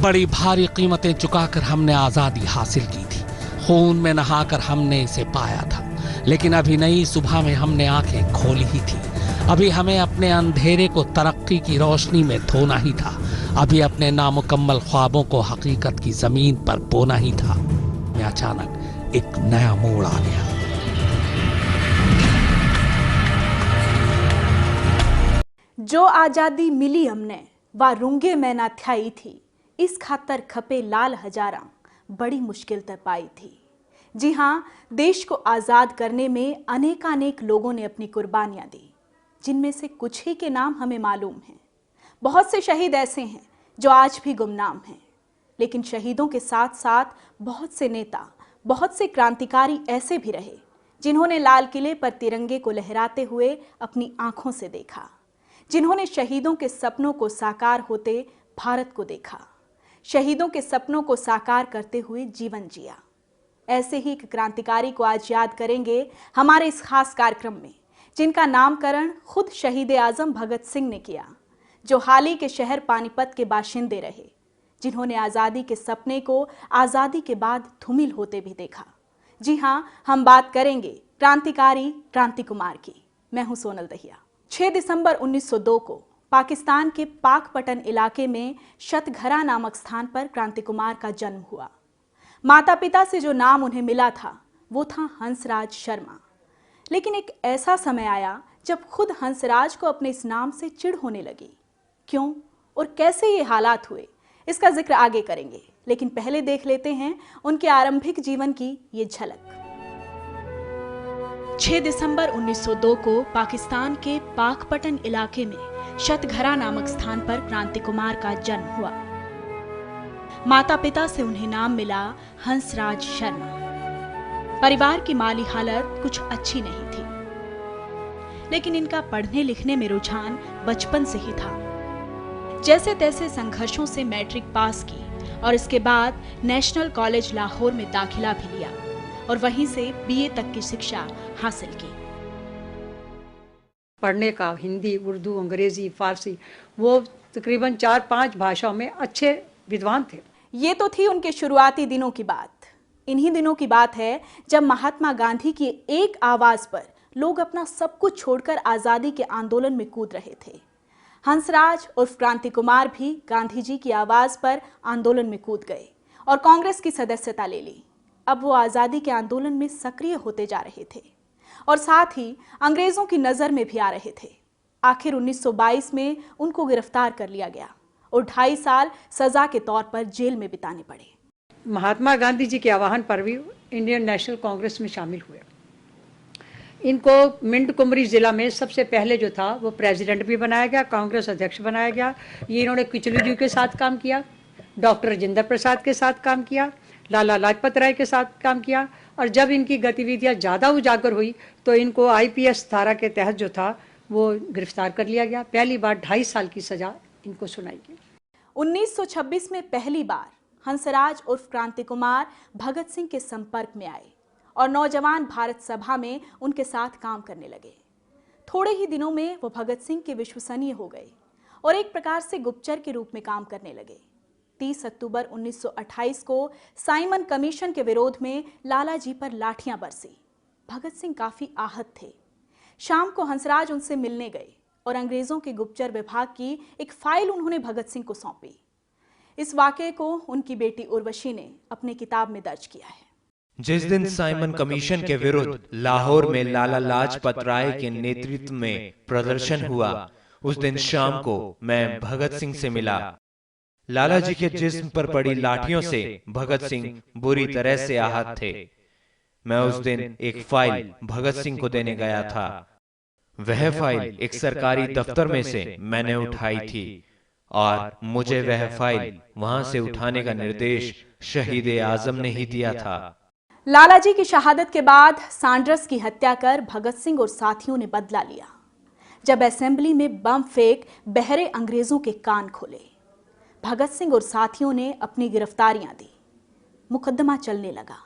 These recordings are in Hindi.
बड़ी भारी कीमतें चुकाकर हमने आजादी हासिल की थी, खून में नहाकर हमने इसे पाया था। लेकिन अभी नई सुबह में हमने आंखें खोली ही थी। अभी हमें अपने अंधेरे को तरक्की की रोशनी में धोना ही था। अभी अपने नामुकम्मल ख्वाबों को हकीकत की जमीन पर बोना ही था। में अचानक एक नया मोड़ आ गया। जो आजादी मिली हमने वा रूंगे में ना थ्याई थी, इस खातर खपे लाल हजारा बड़ी मुश्किल तय पाई थी। जी हाँ, देश को आज़ाद करने में अनेकानेक लोगों ने अपनी कुर्बानियां दी, जिनमें से कुछ ही के नाम हमें मालूम हैं। बहुत से शहीद ऐसे हैं जो आज भी गुमनाम हैं, लेकिन शहीदों के साथ साथ बहुत से नेता, बहुत से क्रांतिकारी ऐसे भी रहे जिन्होंने लाल किले पर तिरंगे को लहराते हुए अपनी आंखों से देखा, जिन्होंने शहीदों के सपनों को साकार होते भारत को देखा, शहीदों के सपनों को साकार करते हुए जीवन जिया। ऐसे ही एक क्रांतिकारी को आज याद करेंगे हमारे इस खास कार्यक्रम में, जिनका नामकरण खुद शहीद आजम भगत सिंह ने किया, जो हाल ही के शहर पानीपत के बाशिंदे रहे, जिन्होंने आज़ादी के सपने को आज़ादी के बाद धूमिल होते भी देखा। जी हाँ, हम बात करेंगे क्रांतिकारी क्रांति कुमार की। मैं हूं सोनल दहिया। 6 दिसंबर 1902 को पाकिस्तान के पाकपटन इलाके में शतघरा नामक स्थान पर क्रांति कुमार का जन्म हुआ। माता पिता से जो नाम उन्हें मिला था वो था हंसराज शर्मा। लेकिन एक ऐसा समय आया जब खुद हंसराज को अपने इस नाम से चिढ़ होने लगी। क्यों और कैसे ये हालात हुए, इसका जिक्र आगे करेंगे, लेकिन पहले देख लेते हैं उनके आरंभिक जीवन की ये झलक। 6 दिसंबर 1902 को पाकिस्तान के पाकपटन इलाके में शतघरा नामक स्थान पर क्रांति कुमार का जन्म हुआ। माता पिता से उन्हें नाम मिला हंसराज शर्मा। परिवार की माली हालत कुछ अच्छी नहीं थी, लेकिन इनका पढ़ने लिखने में रुझान बचपन से ही था। जैसे तैसे संघर्षों से मैट्रिक पास की और इसके बाद नेशनल कॉलेज लाहौर में दाखिला भी लिया और वहीं से बीए तक की शिक्षा हासिल की। पढ़ने का हिंदी, उर्दू, अंग्रेजी, फारसी, वो तकरीबन 4-5 भाषाओं में अच्छे विद्वान थे। ये तो थी उनके शुरुआती दिनों की बात। इन्हीं दिनों की बात है जब महात्मा गांधी की एक आवाज पर लोग अपना सब कुछ छोड़कर आजादी के आंदोलन में कूद रहे थे। हंसराज उर्फ क्रांति कुमार भी गांधी जी की आवाज पर आंदोलन में कूद गए और कांग्रेस की सदस्यता ले ली। अब वो आजादी के आंदोलन में सक्रिय होते जा रहे थे और साथ ही अंग्रेजों की नजर में भी आ रहे थे। आखिर 1922 में उनको गिरफ्तार कर लिया गया और 2.5 साल सजा के तौर पर जेल में बिताने पड़े। महात्मा गांधी जी के आह्वान पर भी इंडियन नेशनल कांग्रेस में शामिल हुए। इनको मिंड कुमरी जिला में सबसे पहले जो था वो प्रेसिडेंट भी बनाया गया, कांग्रेस अध्यक्ष बनाया गया। ये इन्होंने किचलू जी के साथ काम किया, डॉक्टर राजेंद्र प्रसाद के साथ काम किया, लाला लाजपत राय के साथ काम किया, और जब इनकी गतिविधियां ज़्यादा उजागर हुई तो इनको आईपीएस धारा के तहत जो था वो गिरफ्तार कर लिया गया। पहली बार 2.5 साल की सजा इनको सुनाई गई। 1926 में पहली बार हंसराज उर्फ क्रांति कुमार भगत सिंह के संपर्क में आए और नौजवान भारत सभा में उनके साथ काम करने लगे। थोड़े ही दिनों में वो भगत सिंह के विश्वसनीय हो गए और एक प्रकार से गुप्तचर के रूप में काम करने लगे। 30 अक्टूबर 1928 को साइमन कमीशन के विरोध में लाला जी पर लाठियां बरसी। भगत सिंह काफी आहत थे। शाम को हंसराज उनसे मिलने गए और अंग्रेजों के गुप्तचर विभाग की एक फाइल उन्होंने भगत सिंह को सौंपी। इस वाकये को उनकी बेटी उर्वशी ने अपनी किताब में दर्ज किया है। जिस दिन साइमन कमीशन के विरुद्ध लाहौर में लाला लाजपत राय के नेतृत्व में प्रदर्शन हुआ, उस दिन शाम को मैं भगत सिंह से मिला। लाला जी के जिस्म पर पड़ी लाठियों से भगत सिंह बुरी तरह से आहत थे। मैं उस दिन एक फाइल भगत सिंह को देने गया था। वह फाइल एक सरकारी दफ्तर में से मैंने उठाई थी और मुझे वह फाइल वहां से उठाने का निर्देश शहीद आजम ने ही दिया था। लाला जी की शहादत के बाद सांड्रस की हत्या कर भगत सिंह और साथियों ने बदला लिया। जब असेंबली में बम फेंक बहरे अंग्रेजों के कान खोले, भगत सिंह और साथियों ने अपनी गिरफ्तारियां दी। मुकदमा चलने लगा,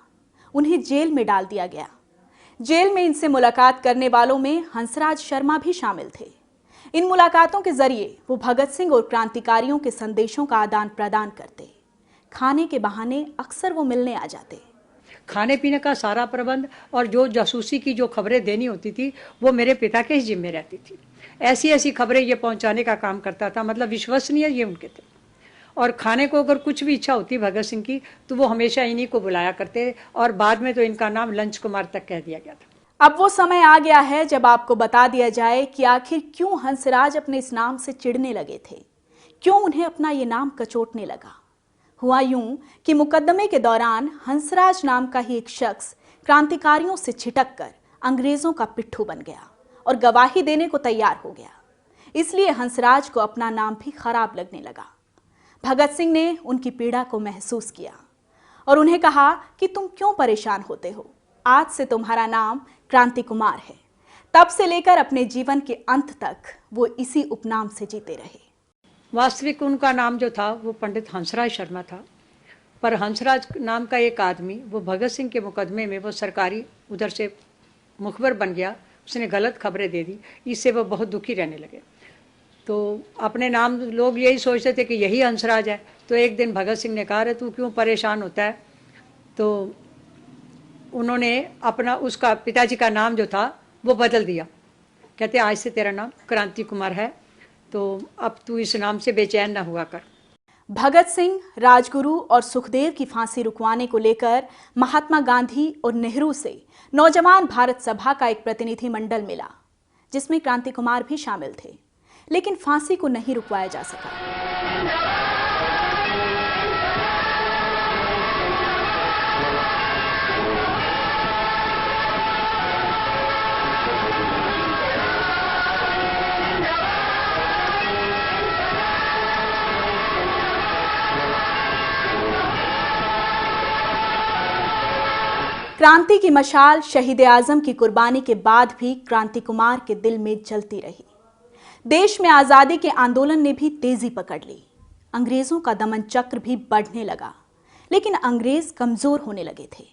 उन्हें जेल में डाल दिया गया। जेल में इनसे मुलाकात करने वालों में हंसराज शर्मा भी शामिल थे। इन मुलाकातों के जरिए वो भगत सिंह और क्रांतिकारियों के संदेशों का आदान प्रदान करते। खाने के बहाने अक्सर वो मिलने आ जाते। खाने पीने का सारा प्रबंध और जो जासूसी की जो खबरें देनी होती थी वो मेरे पिता के ही जिम्मे रहती थी। ऐसी ऐसी खबरें ये पहुंचाने का काम करता था, मतलब विश्वसनीय ये उनके थे। और खाने को अगर कुछ भी इच्छा होती भगत सिंह की तो वो हमेशा इन्हीं को बुलाया करते, और बाद में तो इनका नाम लंच कुमार तक कह दिया गया था। अब वो समय आ गया है जब आपको बता दिया जाए कि आखिर क्यों हंसराज अपने इस नाम से चिढ़ने लगे थे, क्यों उन्हें अपना ये नाम कचोटने लगा। हुआ यूं कि मुकदमे के दौरान हंसराज नाम का ही एक शख्स क्रांतिकारियों से छिटक कर अंग्रेजों का पिट्ठू बन गया और गवाही देने को तैयार हो गया। इसलिए हंसराज को अपना नाम भी खराब लगने लगा। भगत सिंह ने उनकी पीड़ा को महसूस किया और उन्हें कहा कि तुम क्यों परेशान होते हो, आज से तुम्हारा नाम क्रांति कुमार है। तब से लेकर अपने जीवन के अंत तक वो इसी उपनाम से जीते रहे। वास्तविक उनका नाम जो था वो पंडित हंसराज शर्मा था, पर हंसराज नाम का एक आदमी वो भगत सिंह के मुकदमे में वो सरकारी उधर से मुखबर बन गया, उसने गलत खबरें दे दी, इससे वो बहुत दुखी रहने लगे। तो अपने नाम लोग यही सोचते थे कि यही हंसराज है। तो एक दिन भगत सिंह ने कहा, अरे तू क्यों परेशान होता है। तो उन्होंने अपना उसका पिताजी का नाम जो था वो बदल दिया, कहते आज से तेरा नाम क्रांति कुमार है, तो अब तू इस नाम से बेचैन ना हुआ कर। भगत सिंह, राजगुरु और सुखदेव की फांसी रुकवाने को लेकर महात्मा गांधी और नेहरू से नौजवान भारत सभा का एक प्रतिनिधि मंडल मिला, जिसमें क्रांति कुमार भी शामिल थे, लेकिन फांसी को नहीं रुकवाया जा सका। क्रांति की मशाल शहीद आजम की कुर्बानी के बाद भी क्रांति कुमार के दिल में जलती रही। देश में आजादी के आंदोलन ने भी तेजी पकड़ ली। अंग्रेजों का दमन चक्र भी बढ़ने लगा, लेकिन अंग्रेज कमजोर होने लगे थे।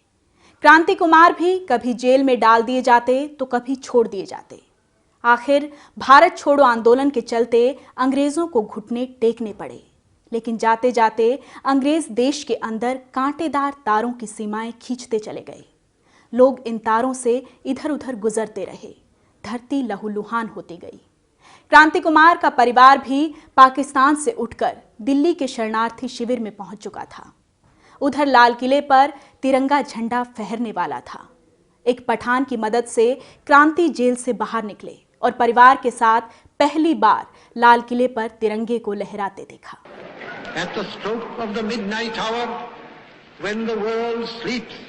क्रांति कुमार भी कभी जेल में डाल दिए जाते तो कभी छोड़ दिए जाते। आखिर भारत छोड़ो आंदोलन के चलते अंग्रेजों को घुटने टेकने पड़े, लेकिन जाते जाते अंग्रेज देश के अंदर कांटेदार तारों की सीमाएं खींचते चले गए। लोग इन तारों से इधर उधर गुजरते रहे, धरती लहूलुहान होती गई। क्रांति कुमार का परिवार भी पाकिस्तान से उठकर दिल्ली के शरणार्थी शिविर में पहुंच चुका था। उधर लाल किले पर तिरंगा झंडा फहरने वाला था। एक पठान की मदद से क्रांति जेल से बाहर निकले और परिवार के साथ पहली बार लाल किले पर तिरंगे को लहराते देखा। At the stroke of the midnight hour, when the world sleeps,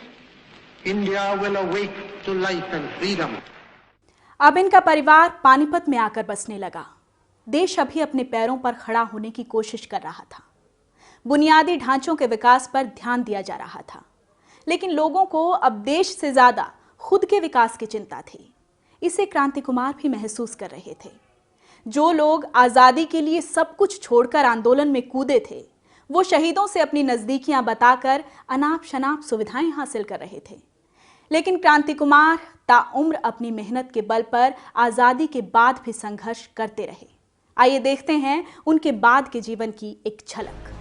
India will awake to life and freedom. अब इनका परिवार पानीपत में आकर बसने लगा। देश अभी अपने पैरों पर खड़ा होने की कोशिश कर रहा था। बुनियादी ढांचों के विकास पर ध्यान दिया जा रहा था, लेकिन लोगों को अब देश से ज्यादा खुद के विकास की चिंता थी। इसे क्रांति कुमार भी महसूस कर रहे थे। जो लोग आजादी के लिए सब कुछ छोड़कर आंदोलन में कूदे थे, वो शहीदों से अपनी नजदीकियां बताकर अनाप शनाप सुविधाएं हासिल कर रहे थे। लेकिन क्रांति कुमार ताउम्र अपनी मेहनत के बल पर आजादी के बाद भी संघर्ष करते रहे। आइए देखते हैं उनके बाद के जीवन की एक झलक।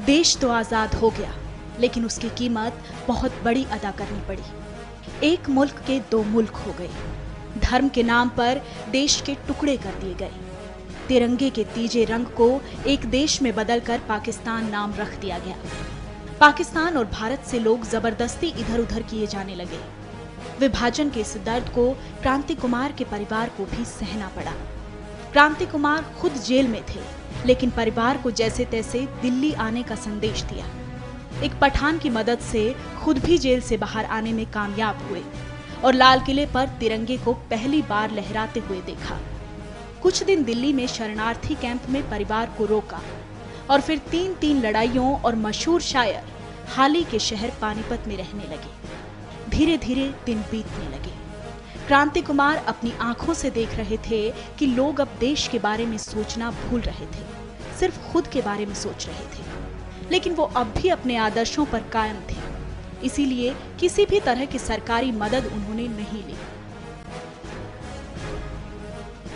देश तो आजाद हो गया, लेकिन उसकी कीमत बहुत बड़ी अदा करनी पड़ी। एक मुल्क के दो मुल्क हो गए। धर्म के नाम पर देश के टुकड़े कर दिए गए। तिरंगे के तीजे रंग को एक देश में बदलकर पाकिस्तान नाम रख दिया गया। पाकिस्तान और भारत से लोग जबरदस्ती इधर उधर किए जाने लगे। विभाजन के इस दर्द को क्रांति कुमार के परिवार को भी सहना पड़ा। क्रांति कुमार खुद जेल में थे, लेकिन परिवार को जैसे तैसे दिल्ली आने का संदेश दिया। एक पठान की मदद से खुद भी जेल से बाहर आने में कामयाब हुए और लाल किले पर तिरंगे को पहली बार लहराते हुए देखा। कुछ दिन दिल्ली में शरणार्थी कैंप में परिवार को रोका और फिर 3 लड़ाइयों और मशहूर शायर हाली के शहर पानीपत में रहने लगे। धीरे धीरे दिन बीतने लगे। क्रांति कुमार अपनी आंखों से देख रहे थे कि लोग अब देश के बारे में सोचना भूल रहे थे, सिर्फ खुद के बारे में सोच रहे थे। लेकिन वो अब भी अपने आदर्शों पर कायम थे, इसीलिए किसी भी तरह की सरकारी मदद उन्होंने नहीं ली।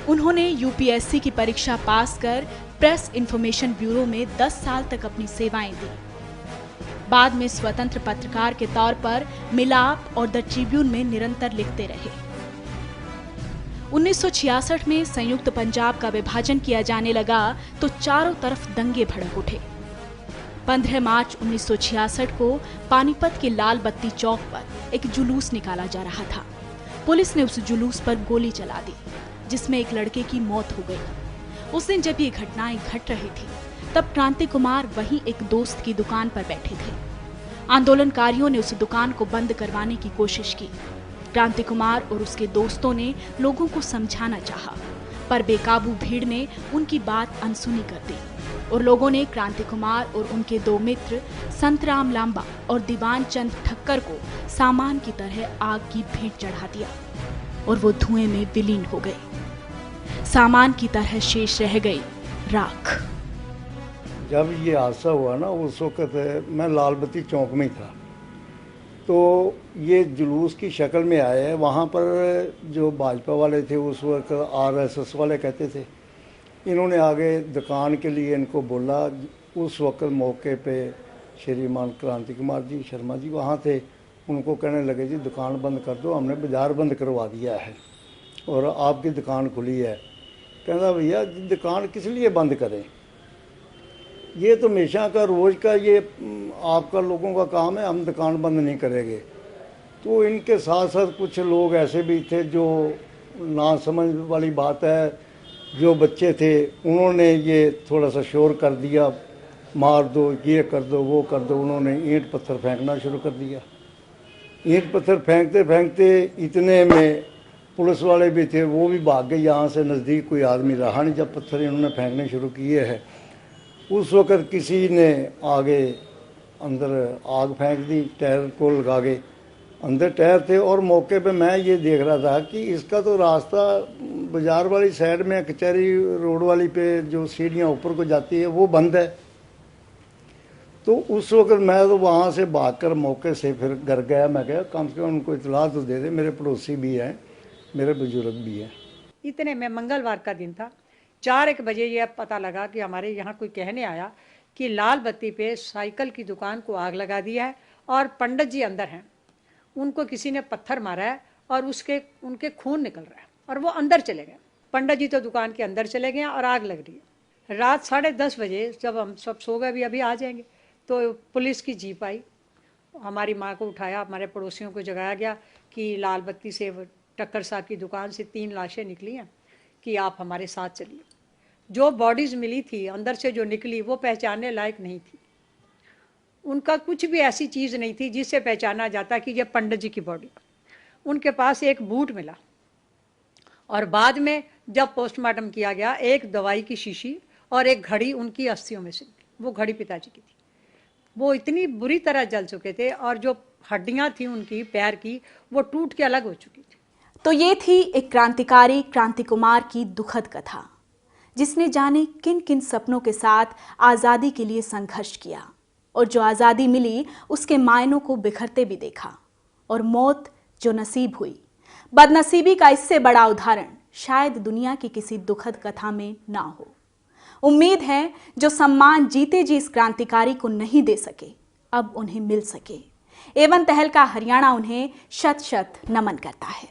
उन्होंने यूपीएससी की परीक्षा पास कर प्रेस इंफॉर्मेशन ब्यूरो में 10 साल तक अपनी सेवाएं दी। बाद में स्वतंत्र पत्रकार के तौर पर मिलाप और द ट्रिब्यून में निरंतर लिखते रहे। 1966 में संयुक्त पंजाब का विभाजन किया जाने लगा तो चारों तरफ दंगे भड़क उठे। 15 मार्च 1966 को पानीपत के लाल बत्ती चौक पर एक जुलूस निकाला जा रहा था। पुलिस ने उस जुलूस पर गोली चला दी, जिसमें एक लड़के की मौत हो गई। उस दिन जब ये घटनाएं घट रही थी, तब क्रांति कुमार वहीं एक दोस्त की दुकान पर बैठे थे। आंदोलनकारियों ने उस दुकान को बंद करवाने की कोशिश की। क्रांति कुमार और उसके दोस्तों ने लोगों को समझाना चाहा, पर बेकाबू भीड़ ने उनकी बात अनसुनी कर दी और लोगों ने क्रांति कुमार और उनके दो मित्र संतराम लांबा और दीवान चंद ठक्कर को सामान की तरह आग की भेंट चढ़ा दिया और वो धुएं में विलीन हो गए। सामान की तरह शेष रह गई राख। जब ये हादसा हुआ ना, उस वक्त मैं लाल बत्ती चौक में ही था, तो ये जुलूस की शक्ल में आए हैं। वहाँ पर जो भाजपा वाले थे उस वक्त आरएसएस वाले कहते थे, इन्होंने आगे दुकान के लिए इनको बोला। उस वक्त मौके पे श्रीमान क्रांति कुमार जी शर्मा जी वहाँ थे। उनको कहने लगे जी दुकान बंद कर दो, हमने बाज़ार बंद करवा दिया है और आपकी दुकान खुली है। कहना भैया दुकान किस लिए बंद करें, ये तो हमेशा का रोज़ का ये आपका लोगों का काम है, हम दुकान बंद नहीं करेंगे। तो इनके साथ साथ कुछ लोग ऐसे भी थे जो ना समझ वाली बात है, जो बच्चे थे उन्होंने ये थोड़ा सा शोर कर दिया, मार दो, ये कर दो, वो कर दो। उन्होंने ईंट पत्थर फेंकना शुरू कर दिया। ईंट पत्थर फेंकते फेंकते इतने में पुलिस वाले भी थे, वो भी भाग गए। यहाँ से नज़दीक कोई आदमी रहा नहीं जब पत्थर इन्होंने फेंकने शुरू किए हैं। उस वक़्त किसी ने आगे अंदर आग फेंक दी, टायर को लगा के। अंदर टायर थे और मौके पे मैं ये देख रहा था कि इसका तो रास्ता बाज़ार वाली साइड में कचहरी रोड वाली पे जो सीढ़ियाँ ऊपर को जाती है वो बंद है। तो उस वक्त मैं तो वहाँ से भागकर मौके से फिर घर गया। मैं कहा कम से कम उनको इतला तो दे दे, मेरे पड़ोसी भी हैं, मेरे बुजुर्ग भी हैं। इतने में मंगलवार का दिन था, 4-1 बजे यह पता लगा कि हमारे यहाँ कोई कहने आया कि लाल बत्ती पे साइकिल की दुकान को आग लगा दिया है और पंडित जी अंदर हैं, उनको किसी ने पत्थर मारा है और उनके खून निकल रहा है और वो अंदर चले गए। पंडित जी तो दुकान के अंदर चले गए और आग लग रही है। रात 10:30 बजे जब हम सब सो गए, अभी आ जाएंगे, तो पुलिस की जीप आई, हमारी माँ को उठाया, हमारे पड़ोसियों को जगाया गया कि लाल बत्ती से टक्कर साहब की दुकान से 3 लाशें निकली हैं कि आप हमारे साथ चलिए। जो बॉडीज़ मिली थी अंदर से जो निकली वो पहचानने लायक नहीं थी। उनका कुछ भी ऐसी चीज़ नहीं थी जिससे पहचाना जाता कि ये पंडित जी की बॉडी। उनके पास एक बूट मिला और बाद में जब पोस्टमार्टम किया गया, एक दवाई की शीशी और एक घड़ी उनकी अस्थियों में से, वो घड़ी पिताजी की थी। वो इतनी बुरी तरह जल चुके थे और जो हड्डियाँ थी उनकी पैर की वो टूट के अलग हो चुकी थी। तो ये थी एक क्रांतिकारी क्रांति कुमार की दुखद कथा, जिसने जाने किन किन सपनों के साथ आज़ादी के लिए संघर्ष किया और जो आज़ादी मिली उसके मायनों को बिखरते भी देखा, और मौत जो नसीब हुई। बदनसीबी का इससे बड़ा उदाहरण शायद दुनिया की किसी दुखद कथा में ना हो। उम्मीद है जो सम्मान जीते जी इस क्रांतिकारी को नहीं दे सके, अब उन्हें मिल सके। एवं तहलका हरियाणा उन्हें शत शत नमन करता है।